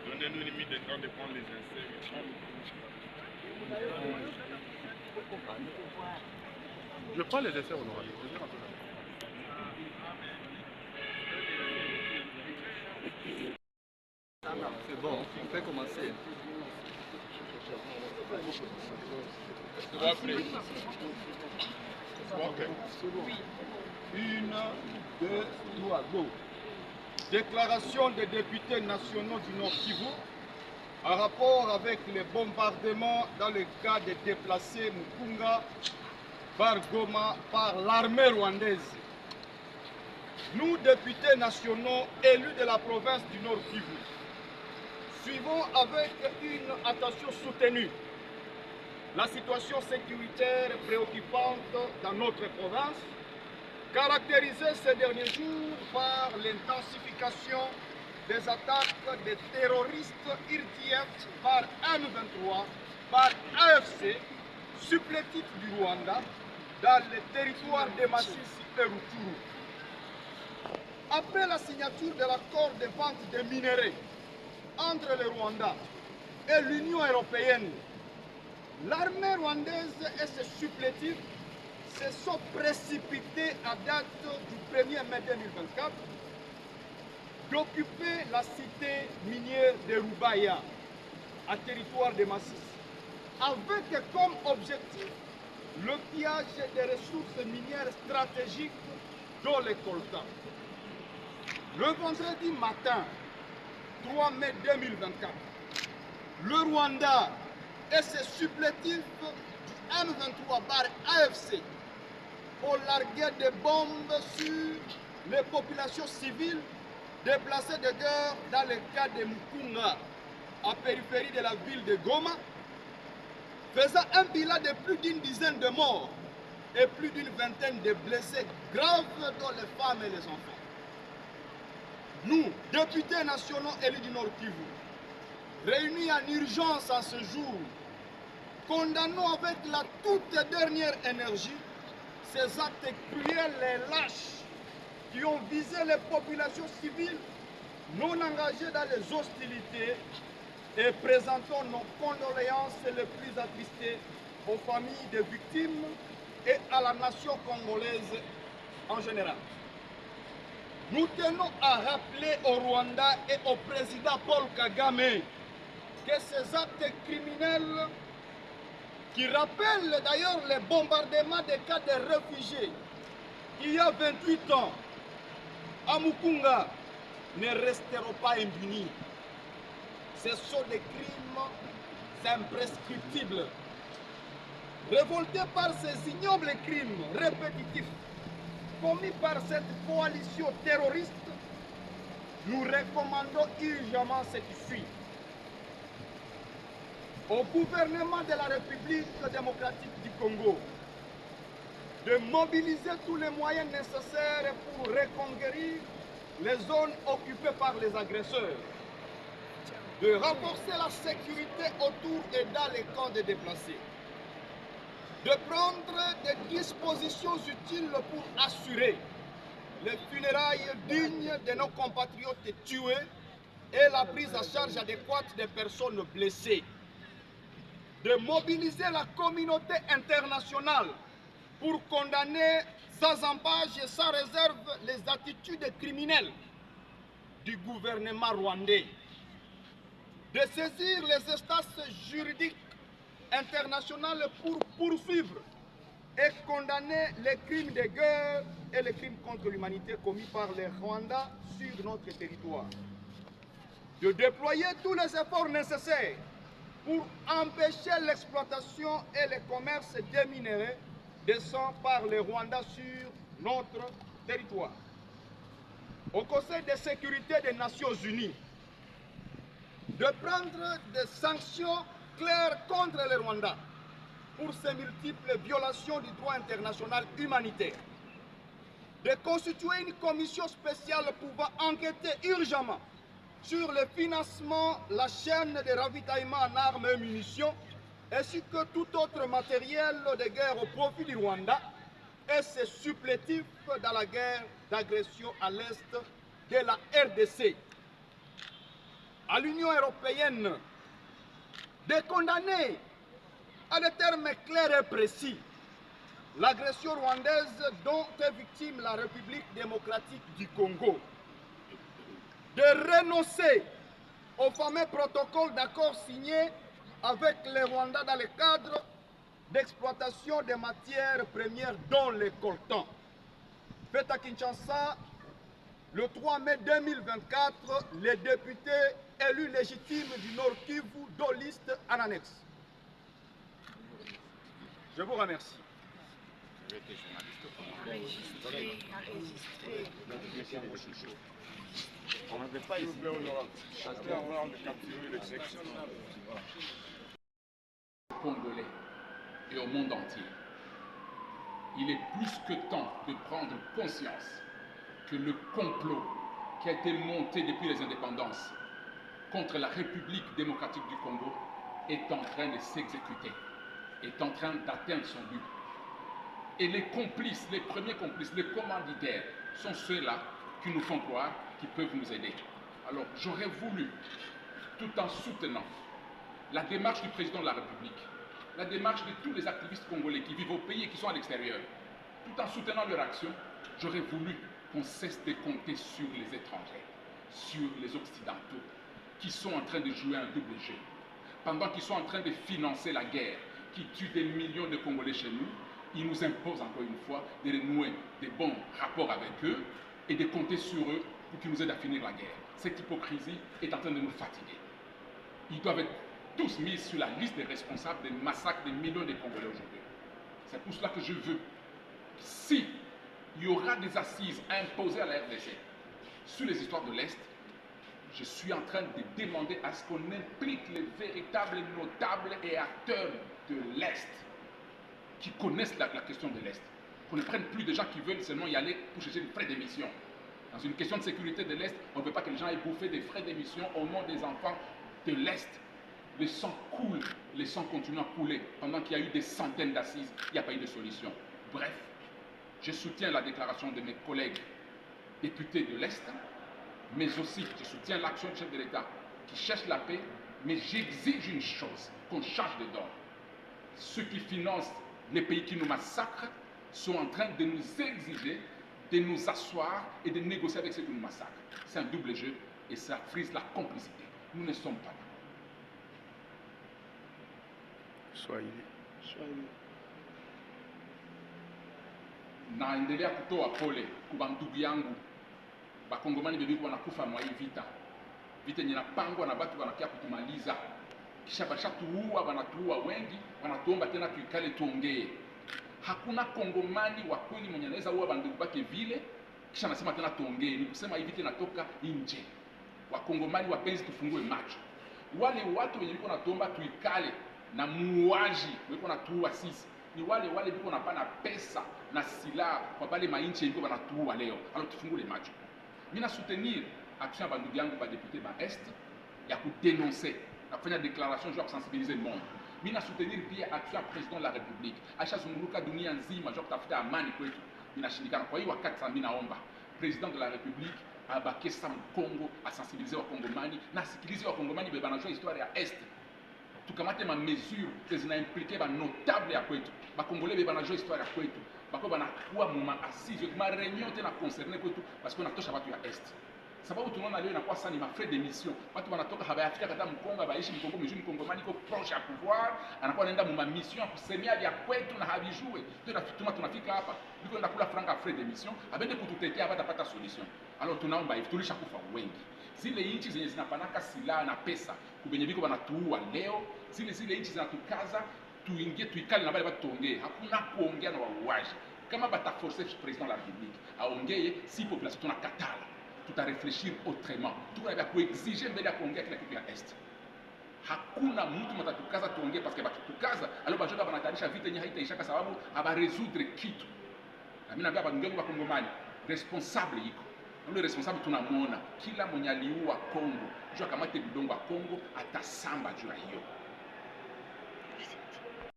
Donnez-nous une limite de temps de prendre les inserts. Je prends les inserts honorables. C'est bon, on peut commencer. Ok. 1, 2, 3, go. Déclaration des députés nationaux du Nord Kivu en rapport avec les bombardements dans le cas des déplacés Mukunga par Goma par l'armée rwandaise. Nous, députés nationaux élus de la province du Nord Kivu, suivons avec une attention soutenue la situation sécuritaire préoccupante dans notre province, caractérisée ces derniers jours par l'intensification des attaques des terroristes IRTF par M23, par AFC, supplétif du Rwanda, dans les territoires de Masisi et Rutshuru. Après la signature de l'accord de vente des minerais entre le Rwanda et l'Union européenne, l'armée rwandaise et ses supplétifs se sont précipités à date du 1er mai 2024 d'occuper la cité minière de Rubaya, à territoire de Masisi, avec comme objectif le pillage des ressources minières stratégiques dans les coltans. Le vendredi matin, 3 mai 2024, le Rwanda et ses supplétifs du M23 par AFC ont largué des bombes sur les populations civiles déplacées de guerre dans le cas de Mukunga, en périphérie de la ville de Goma, faisant un bilan de plus d'une dizaine de morts et plus d'une vingtaine de blessés graves, dont les femmes et les enfants. Nous, députés nationaux élus du Nord Kivu, réunis en urgence en ce jour, condamnons avec la toute dernière énergie ces actes cruels et lâches qui ont visé les populations civiles non engagées dans les hostilités et présentons nos condoléances les plus attristées aux familles des victimes et à la nation congolaise en général. Nous tenons à rappeler au Rwanda et au président Paul Kagame que ces actes criminels, qui rappellent d'ailleurs les bombardements des cas de réfugiés il y a 28 ans à Mukunga, ne resteront pas impunis. Ce sont des crimes imprescriptibles. Révoltés par ces ignobles crimes répétitifs commis par cette coalition terroriste, nous recommandons urgemment ce qui suit. Au gouvernement de la République démocratique du Congo de mobiliser tous les moyens nécessaires pour reconquérir les zones occupées par les agresseurs, de renforcer la sécurité autour et dans les camps de déplacés, de prendre des dispositions utiles pour assurer les funérailles dignes de nos compatriotes tués et la prise en charge adéquate des personnes blessées, de mobiliser la communauté internationale pour condamner sans embâche et sans réserve les attitudes criminelles du gouvernement rwandais, de saisir les instances juridiques internationales pour poursuivre et condamner les crimes de guerre et les crimes contre l'humanité commis par les Rwandais sur notre territoire, de déployer tous les efforts nécessaires pour empêcher l'exploitation et le commerce des minerais descend par les Rwandais sur notre territoire. Au Conseil de sécurité des Nations Unies, de prendre des sanctions claires contre les Rwandais pour ces multiples violations du droit international humanitaire. De constituer une commission spéciale pouvant enquêter urgemment sur le financement, la chaîne de ravitaillement en armes et munitions, ainsi que tout autre matériel de guerre au profit du Rwanda et ses supplétifs dans la guerre d'agression à l'est de la RDC. À l'Union européenne de condamner à des termes clairs et précis l'agression rwandaise dont est victime la République démocratique du Congo, de renoncer au fameux protocole d'accord signé avec les Rwandais dans le cadre d'exploitation des matières premières dont le coltan. Fait à Kinshasa, le 3 mai 2024, les députés élus légitimes du Nord Kivu dont liste en annexe. Je vous remercie. On n'avait pas essayé de capturer le sexe. Congolais et au monde entier. Il est plus que temps de prendre conscience que le complot qui a été monté depuis les indépendances contre la République démocratique du Congo est en train de s'exécuter, est en train d'atteindre son but. Et les complices, les premiers complices, les commanditaires sont ceux-là qui nous font croire qu'ils peuvent nous aider. Alors j'aurais voulu, tout en soutenant la démarche du président de la République, la démarche de tous les activistes congolais qui vivent au pays et qui sont à l'extérieur, tout en soutenant leur action, j'aurais voulu qu'on cesse de compter sur les étrangers, sur les occidentaux, qui sont en train de jouer un double jeu. Pendant qu'ils sont en train de financer la guerre, qui tue des millions de Congolais chez nous, ils nous imposent encore une fois de renouer des bons rapports avec eux et de compter sur eux pour qu'ils nous aident à finir la guerre. Cette hypocrisie est en train de nous fatiguer. Ils doivent être tous mis sur la liste des responsables des massacres des millions de Congolais aujourd'hui. C'est pour cela que je veux, si il y aura des assises imposées à la RDC sur les histoires de l'Est, je suis en train de demander à ce qu'on implique les véritables notables et acteurs de l'Est qui connaissent la question de l'Est. Qu'on ne prenne plus de gens qui veulent seulement y aller pour chercher des frais d'émission. Dans une question de sécurité de l'Est, on ne veut pas que les gens aient bouffé des frais d'émission au nom des enfants de l'Est. Le sang coule, le sang continue à couler. Pendant qu'il y a eu des centaines d'assises, il n'y a pas eu de solution. Bref, je soutiens la déclaration de mes collègues députés de l'Est, mais aussi je soutiens l'action du chef de l'État qui cherche la paix, mais j'exige une chose, qu'on change de donne. Ceux qui financent les pays qui nous massacrent sont en train de nous exiger de nous asseoir et de négocier avec ceux qui nous massacrent. C'est un double jeu et ça frise la complicité. Nous ne sommes pas là. Swahili. Naendelea kutoa pole kwa ndugu yangu bakongomani bebi wanakufa mwa hii vita yenye inapangwa na watu wanakia kutumaliza, kisha bashatuua, wanatuua wengi, wanatuomba tena tuikale tuongee. Hakuna kongomani wa kweli mwenye anaweza uwa bandugu bake vile kisha anasema tena tuongee. Ni kusema hii vita inatoka nje. Wakongomani wapenzi, tufungue macho. Wale watu wenye biko natuomba tuikale na muuaji wiko natuua sisi ni wale biko napana pesa na silaha kwa bale mainchi biko wanatuua leo. Alors tufungule macho. Mimi na soutenir action ya bandugu yangu ba député ba Est ya kudenoncer na kufanya déclaration pour sensibiliser le monde. Mimi na soutenir pia action ya président de la République ashazunguruka dunia nzima juu kutafuta amani kwetu, inashindikana. Kwa hiyo wakati mimi naomba président de la République abake sa Congo, asensibiliser wa Kongomani na asikilize wa Kongomani beba najua histoire ya Est. Tukamate ma mesure zina impliquer ba notable ya kwetu, ba Congolais beba najua histoire ya kwetu, bako banakuwa mu assise ma réunion tena concerné kwetu parce que natosha watu ya Est. Sababu tunaona leo inakuwa sana ni mafrais d'émission. Watu wanatoka habayafika hata Mkongo, baishi Mkongo, mjini Mkongomani ko proche ya pouvoir, anakuwa anaenda mu mission kusemea vya kwetu na habijue. Ndio tunafika hapa. Biko enda kula franga frais d'émission, abende kututetea hata pata solution. Alors tunaomba hivi, tulishakufa wengi. Zile inchi zenye zinapanaka silaha na pesa, kubenye biko banatuua leo, zile inchi zinatukaza, tuingie tuikale na bale watu tuongee. Hakuna kuongea na wauaji. Kama bataforcer président de la République aongee, si population tunakatala, tuta réfléchir autrement. Tuko na kuexiger mbele ya kuongea kila kitu ya Est. hakuna mtu matatukaza tuongee, parce que bakitukaza alo bajoka banatarisha vita yenye haitaishaka sababu abaresoudre kitu. Na mimi naambia bandugu wa Kongomani, responsable iko ule responsable tunamwona, kila mwenye aliua Kongo juu akamate budongo wa Kongo atasamba juu ya hiyo.